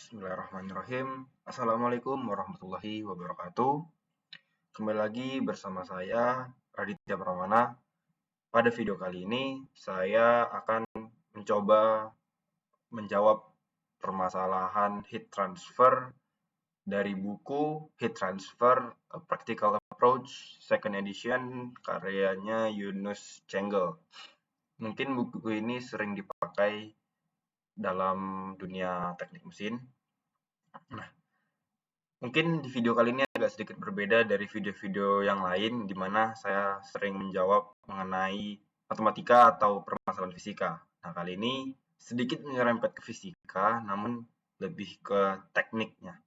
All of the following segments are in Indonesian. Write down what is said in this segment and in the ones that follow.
Bismillahirrahmanirrahim. Assalamualaikum warahmatullahi wabarakatuh. Kembali lagi bersama saya, Raditya Pramana. Pada video kali ini, saya akan mencoba menjawab permasalahan heat transfer dari buku Heat Transfer: A Practical Approach, second edition, karyanya Yunus Cengel. Mungkin buku ini sering dipakai dalam dunia teknik mesin. Mungkin di video kali ini agak sedikit berbeda dari video-video yang lain, di mana saya sering menjawab mengenai matematika atau permasalahan fisika. Nah, kali ini sedikit menyerempet ke fisika, namun lebih ke tekniknya.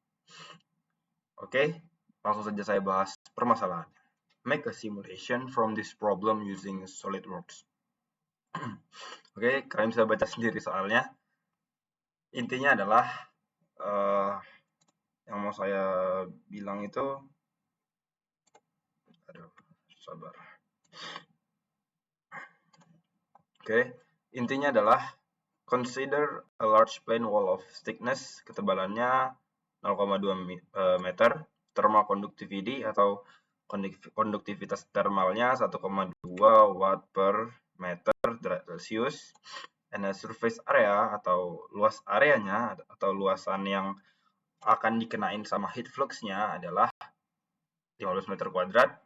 Oke, langsung saja saya bahas permasalahannya. Make a simulation from this problem using SolidWorks. Oke, kalian bisa baca sendiri soalnya. Intinya adalah yang mau saya bilang itu, sabar. Oke, intinya adalah consider a large plane wall of thickness, ketebalannya 0,2 meter, thermal conductivity atau konduktivitas thermalnya 1,2 watt per meter derajat Celcius, and a surface area atau luas areanya atau luasan yang akan dikenain sama heat fluxnya adalah 15 meter kuadrat.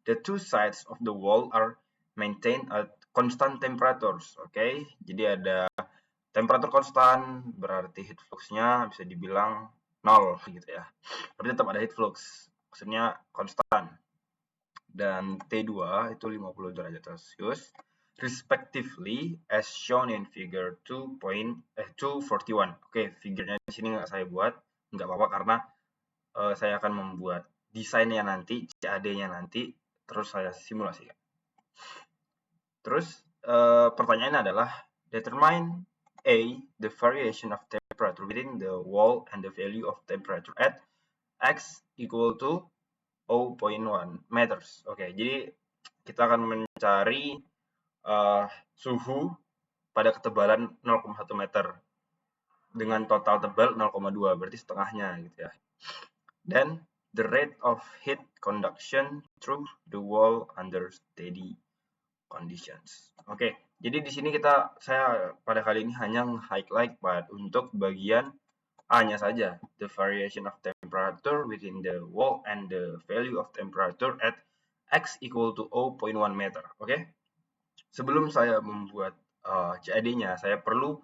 The two sides of the wall are maintained at constant temperatures. Oke, jadi ada temperatur konstan, berarti heat flux-nya bisa dibilang 0 gitu ya. Tapi tetap ada heat flux, maksudnya konstan. Dan T2 itu 50 derajat Celcius respectively as shown in figure 2.41. Oke, figurnya di sini nggak saya buat, nggak apa-apa karena saya akan membuat desainnya nanti, CAD-nya nanti, terus saya simulasikan. Terus pertanyaannya adalah determine A, the variation of temperature within the wall and the value of temperature at X equal to 0.1 meters. Oke, jadi kita akan mencari suhu pada ketebalan 0,1 meter dengan total tebal 0,2, berarti setengahnya gitu ya. Dan the rate of heat conduction through the wall under steady conditions. Oke, jadi di sini saya pada kali ini hanya highlight untuk bagian A-nya saja, the variation of temperature within the wall and the value of temperature at X equal to 0.1 meter. Oke, sebelum saya membuat CAD-nya, saya perlu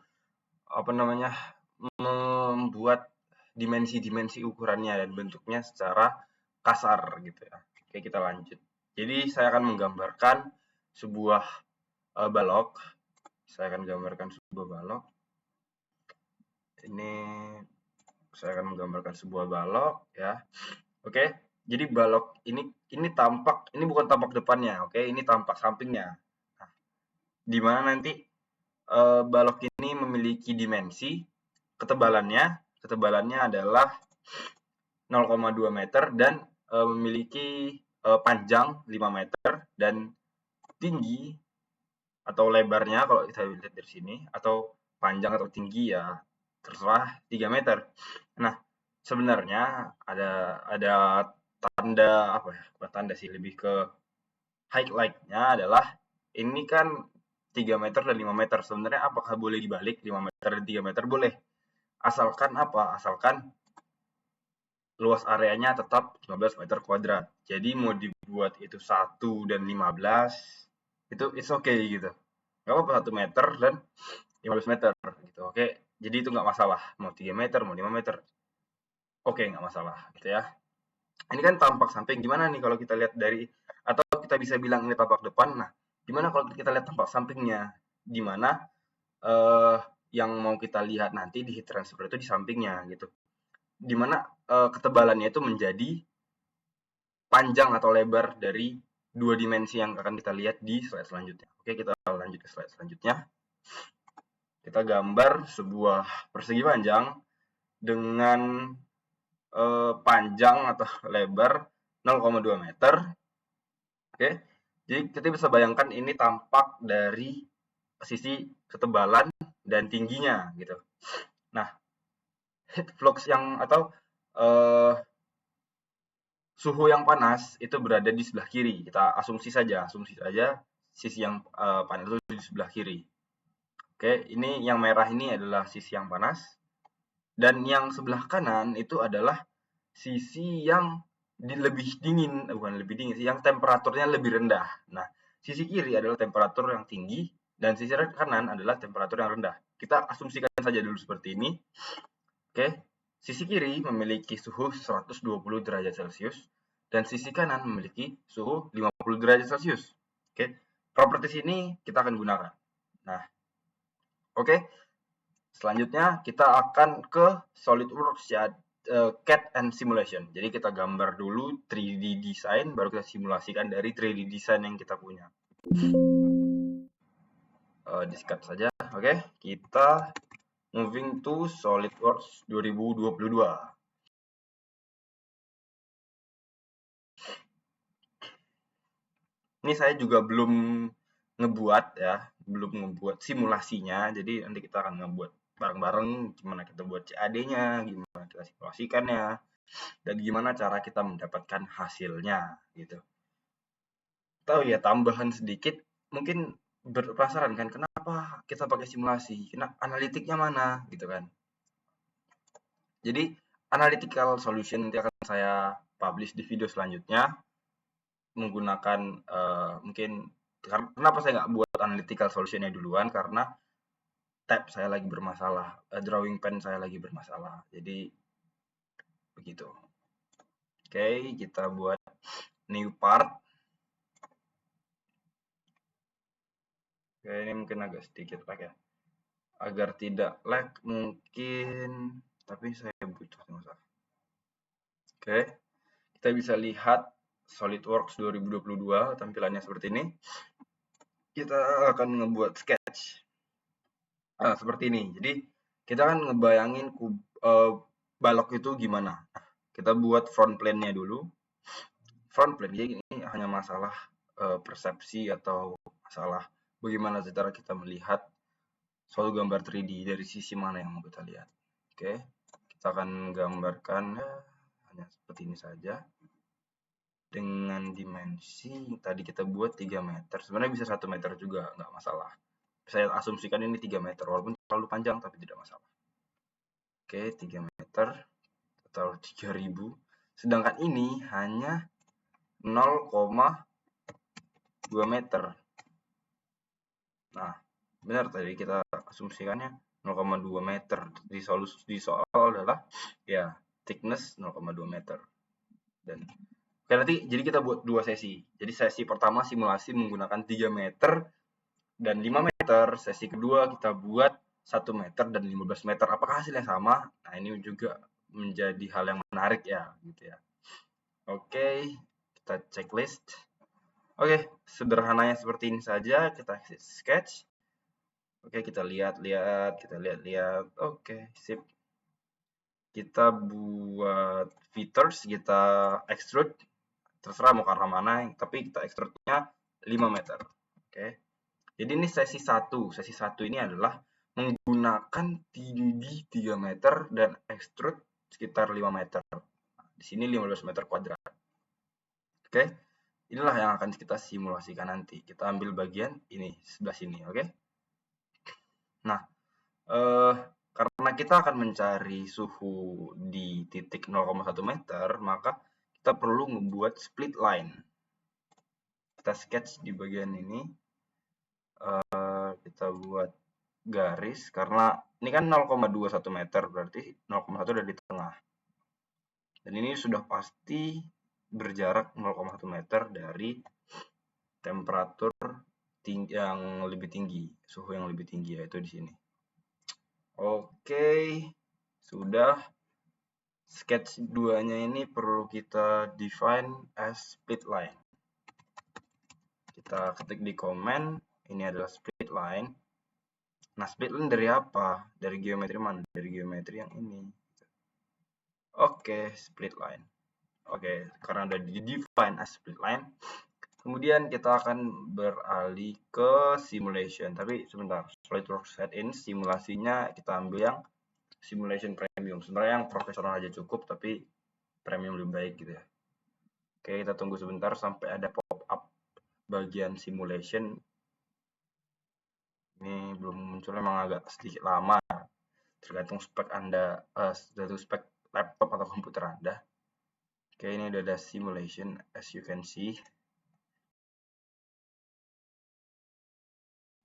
membuat dimensi-dimensi ukurannya dan bentuknya secara kasar gitu ya. Oke, kita lanjut. Jadi saya akan menggambarkan sebuah balok. Saya akan gambarkan sebuah balok. Ini saya akan menggambarkan sebuah balok ya. Oke, jadi balok ini tampak, ini bukan tampak depannya, oke, ini tampak sampingnya. Nah, di mana nanti balok ini memiliki dimensi ketebalannya adalah 0,2 meter dan memiliki panjang 5 meter dan tinggi atau lebarnya kalau kita lihat dari sini, atau panjang atau tinggi ya terserah 3 meter. Nah, sebenarnya ada tanda apa ya? Bukan tanda sih, lebih ke highlight-nya adalah ini kan 3 meter dan 5 meter. Sebenarnya apakah boleh dibalik 5 meter dan 3 meter? Boleh. Asalkan apa? Asalkan luas areanya tetap 15 meter kuadrat. Jadi mau dibuat itu 1 dan 15, itu it's okay gitu. Nggak apa-apa 1 meter dan 15 meter gitu. Oke, jadi itu nggak masalah. Mau 3 meter, mau 5 meter. Oke, nggak masalah gitu ya. Ini kan tampak samping. Gimana nih kalau kita lihat dari, atau kita bisa bilang ini tampak depan. Nah, gimana kalau kita lihat tampak sampingnya? Di mana yang mau kita lihat nanti di heat transfer itu di sampingnya gitu. Dimana ketebalannya itu menjadi panjang atau lebar dari dua dimensi yang akan kita lihat di slide selanjutnya. Oke, kita lanjut ke slide selanjutnya. Kita gambar sebuah persegi panjang dengan panjang atau lebar 0,2 meter. Oke, jadi kita bisa bayangkan ini tampak dari sisi ketebalan dan tingginya gitu. Nah, heat flux yang atau suhu yang panas itu berada di sebelah kiri. Kita asumsi saja sisi yang panas itu di sebelah kiri. Oke, ini yang merah ini adalah sisi yang panas, dan yang sebelah kanan itu adalah sisi yang lebih dingin, bukan lebih dingin sih, yang temperaturnya lebih rendah. Nah, sisi kiri adalah temperatur yang tinggi, dan sisi kanan adalah temperatur yang rendah. Kita asumsikan saja dulu seperti ini. Oke, sisi kiri memiliki suhu 120 derajat Celcius, dan sisi kanan memiliki suhu 50 derajat Celcius. Oke, properties ini kita akan gunakan. Nah, oke, selanjutnya kita akan ke SolidWorks ya, CAD and Simulation. Jadi kita gambar dulu 3D design, baru kita simulasikan dari 3D design yang kita punya. Di-cut saja. Oke, kita moving to SolidWorks 2022. Ini saya juga belum ngebuat simulasinya, jadi nanti kita akan ngebuat bareng-bareng gimana kita buat CAD-nya, gimana kita simulasikannya, dan gimana cara kita mendapatkan hasilnya gitu. Tahu ya, tambahan sedikit, mungkin berpenasaran kan kenapa kita pakai simulasi, analitiknya mana gitu kan. Jadi analytical solution nanti akan saya publish di video selanjutnya menggunakan mungkin kenapa saya nggak buat analytical solutionnya duluan, karena tab saya lagi bermasalah, drawing pen saya lagi bermasalah, jadi begitu. Oke, kita buat new part. Oke, ini mungkin agak sedikit lag ya, agar tidak lag mungkin, tapi saya butuh masalah. Oke, kita bisa lihat SolidWorks 2022 tampilannya seperti ini. Kita akan ngebuat sketch seperti ini. Jadi kita kan ngebayangin balok itu gimana. Kita buat front plane-nya dulu. Front plane ini hanya masalah persepsi atau masalah bagaimana cara kita melihat suatu gambar 3D dari sisi mana yang mau kita lihat. Oke, kita akan gambarkan hanya seperti ini saja. Dengan dimensi tadi kita buat 3 meter. Sebenarnya bisa 1 meter juga, nggak masalah. Saya asumsikan ini 3 meter, walaupun terlalu panjang tapi tidak masalah. Oke, 3 meter atau 3000. Sedangkan ini hanya 0,2 meter. Nah, benar tadi kita asumsikannya 0,2 meter. Di soal adalah ya thickness 0,2 meter. Dan oke, nanti jadi kita buat 2 sesi. Jadi sesi pertama simulasi menggunakan 3 meter dan 5 meter. Sesi kedua kita buat 1 meter dan 15 meter. Apakah hasilnya sama? Nah, ini juga menjadi hal yang menarik ya, gitu ya. Oke, kita checklist. Oke, sederhananya seperti ini saja. Kita sketch. Oke, kita lihat-lihat. Oke, sip. Kita buat features, kita extrude. Terserah mau ke arah mana, tapi kita extrude-nya 5 meter. Oke. Jadi ini sesi 1. Sesi 1 ini adalah menggunakan tinggi 3 meter dan extrude sekitar 5 meter. Di sini 15 meter kuadrat. Oke. Inilah yang akan kita simulasikan nanti. Kita ambil bagian ini, sebelah sini, oke? Nah, karena kita akan mencari suhu di titik 0,1 meter, maka kita perlu membuat split line. Kita sketch di bagian ini. Kita buat garis, karena ini kan 0,21 meter, berarti 0,1 ada di tengah. Dan ini sudah pasti berjarak 0,1 meter dari temperatur yang lebih tinggi, suhu yang lebih tinggi, yaitu di sini. Oke, sudah. Sketch 2-nya ini perlu kita define as split line. Kita ketik di comment, ini adalah split line. Nah, split line dari apa? Dari geometri mana? Dari geometri yang ini. Oke, split line. Oke, karena udah di-define as split line, kemudian kita akan beralih ke simulation. Tapi sebentar, SolidWorks Add-in simulasinya kita ambil yang simulation premium. Sebenarnya yang profesional aja cukup, tapi premium lebih baik gitu ya. Oke, kita tunggu sebentar sampai ada pop up bagian simulation. Ini belum muncul, memang agak sedikit lama, tergantung spek Anda, tergantung spek laptop atau komputer Anda. Oke, ini udah ada simulation as you can see.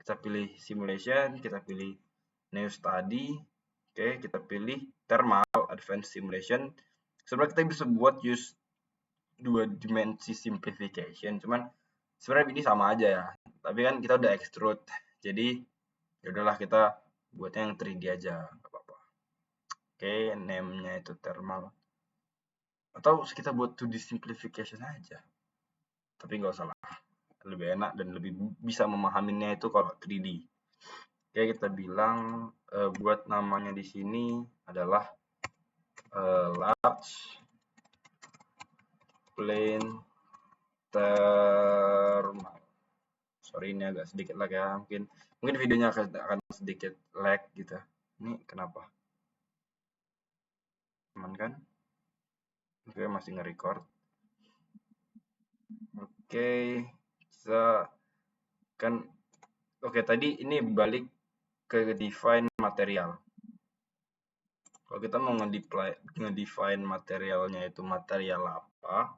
Kita pilih simulation, kita pilih new study. Oke, kita pilih thermal advanced simulation. Sebenarnya kita bisa buat use dua dimensi simplification, cuman sebenarnya ini sama aja ya. Tapi kan kita udah extrude, jadi ya udahlah kita buatnya yang 3D aja, nggak apa-apa. Oke, name-nya itu thermal. Atau kita buat 2D simplification aja. Tapi nggak usah lah, lebih enak dan lebih bisa memahaminya itu kalau 3D. Oke, kita bilang buat namanya di sini adalah large plane thermal. Sorry, ini agak sedikit lag ya, mungkin videonya akan sedikit lag gitu. Ini kenapa? Aman kan? Oke, masih nge-record. Oke, bisa kan. Oke, tadi ini balik ke define material. Kalau kita mau nge-define materialnya itu material apa,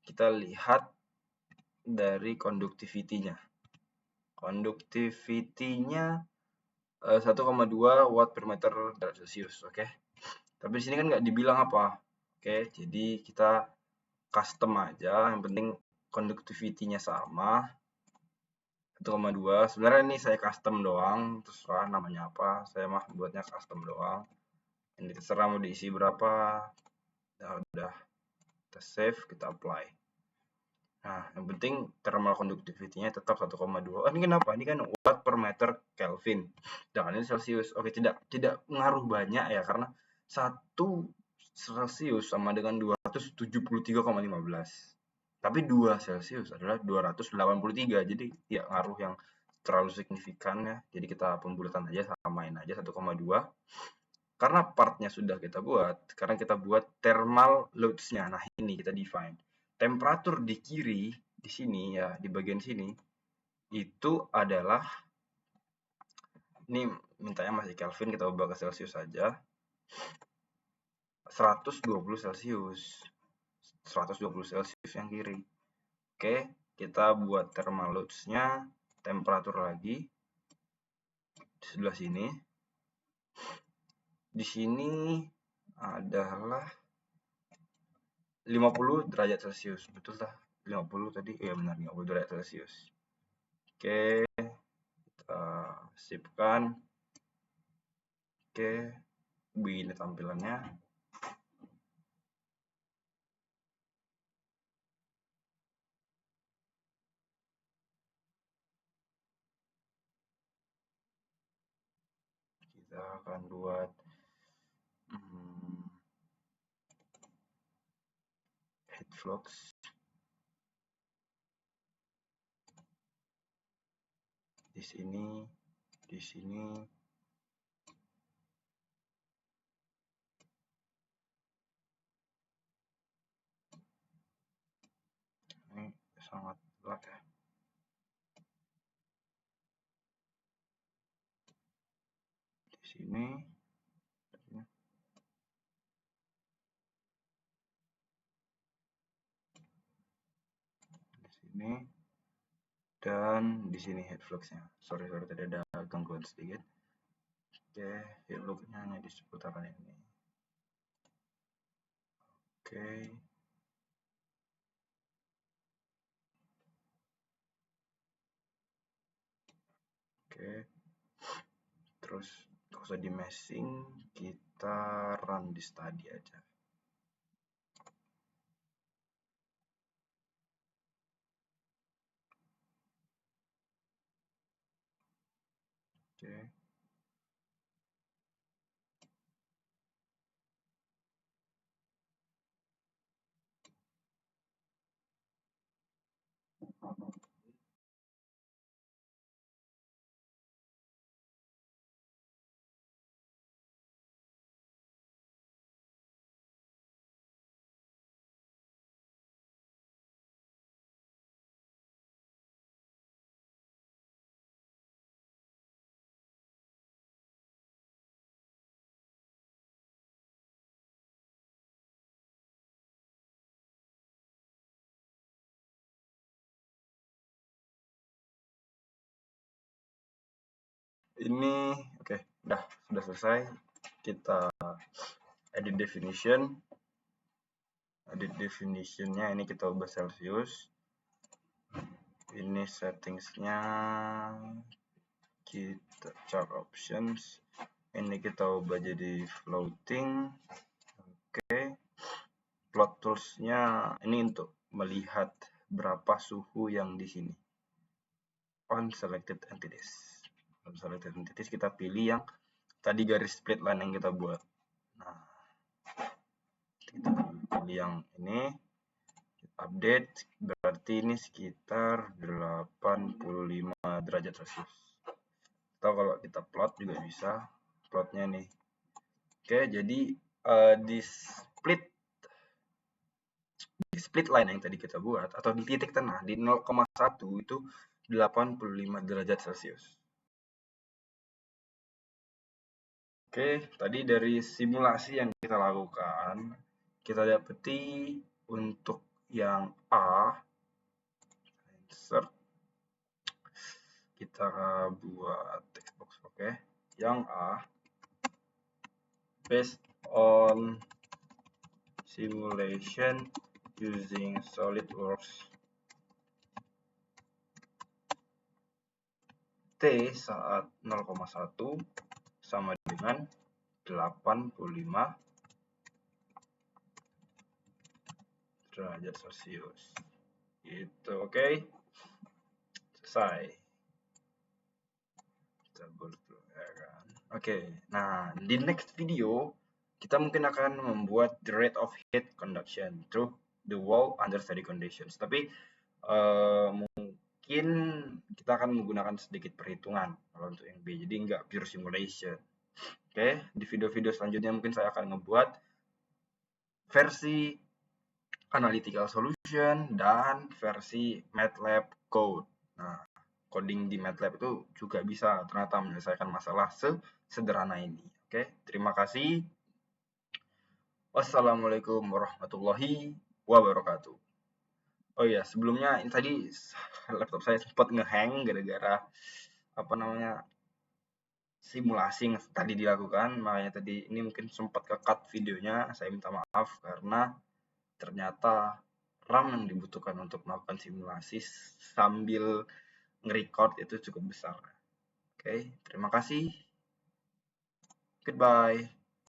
kita lihat dari conductivity-nya. Conductivity-nya 1,2 watt per meter derajat Celcius, oke. Tapi di sini kan nggak dibilang apa. Oke, jadi kita custom aja, yang penting conductivity-nya sama. 1,2. Sebenarnya ini saya custom doang, terserah namanya apa. Saya mah buatnya custom doang. Ini terserah mau diisi berapa. Nah, udah kita save, kita apply. Nah, yang penting thermal conductivity-nya tetap 1,2. Oh, ini kenapa? Ini kan watt per meter Kelvin. Sedangkan ini Celsius. Oke, tidak ngaruh banyak ya, karena 1 Celsius sama dengan 273,15. Tapi 2 Celsius adalah 283. Jadi ya ngaruh yang terlalu signifikan ya. Jadi kita pembulatan aja, samain aja 1,2. Karena partnya sudah kita buat, sekarang kita buat thermal loads-nya. Nah, ini kita define. Temperatur di kiri, di sini ya, di bagian sini, itu adalah, ini mintanya masih Kelvin, kita ubah ke Celsius saja. 120 Celsius. 120 Celsius yang kiri. Oke, kita buat thermal loads-nya, temperatur lagi. Di sebelah sini. Di sini adalah 50 derajat Celcius, betul tak? 50 tadi, iya benar, 50 derajat Celcius. Oke, kita sipkan. Oke, begini tampilannya. Kita akan buat heat flux. Di sini, di sini. Ini sangat lag ya. Di sini. Di sini. Dan di sini heat flux-nya. Sorry, tadi ada gangguan sedikit. Oke, heat flux-nya hanya di seputaran ini. Oke. Oke. Terus kalau usah di meshing, kita run di study aja. Oke. Ini oke, sudah selesai. Kita edit definition. Edit definitionnya ini kita ubah Celsius. Ini settingsnya kita chart options. Ini kita ubah jadi floating. Oke. Plot tools-nya ini untuk melihat berapa suhu yang di sini. On selected entities. On selected entities kita pilih yang tadi garis split line yang kita buat. Nah, kita pilih yang ini. Update berarti ini sekitar 85 derajat Celcius. Atau kalau kita plot juga bisa, plotnya nih. Oke, jadi di split line yang tadi kita buat atau di titik tengah di 0,1 itu 85 derajat Celcius. Oke, tadi dari simulasi yang kita lakukan, kita dapati untuk yang A, insert, kita buat text box, oke. Yang A, based on simulation using SolidWorks T saat 0,1 sama dengan 85 derajat Celcius. Gitu, oke. Selesai. Ya kan? Oke, nah di next video kita mungkin akan membuat the rate of heat conduction through the wall under steady conditions. Tapi mungkin kita akan menggunakan sedikit perhitungan kalau untuk yang B, jadi nggak pure simulation. Oke, di video-video selanjutnya mungkin saya akan ngebuat versi analytical solution dan versi MATLAB code. Nah, coding di MATLAB itu juga bisa ternyata menyelesaikan masalah sesederhana ini. Oke, terima kasih. Wassalamualaikum warahmatullahi wabarakatuh. Oh iya, sebelumnya ini tadi laptop saya sempat ngehang gara-gara simulasi yang tadi dilakukan, makanya tadi ini mungkin sempat ke-cut videonya. Saya minta maaf karena ternyata RAM yang dibutuhkan untuk melakukan simulasi sambil nge-record itu cukup besar. Oke, terima kasih. Goodbye.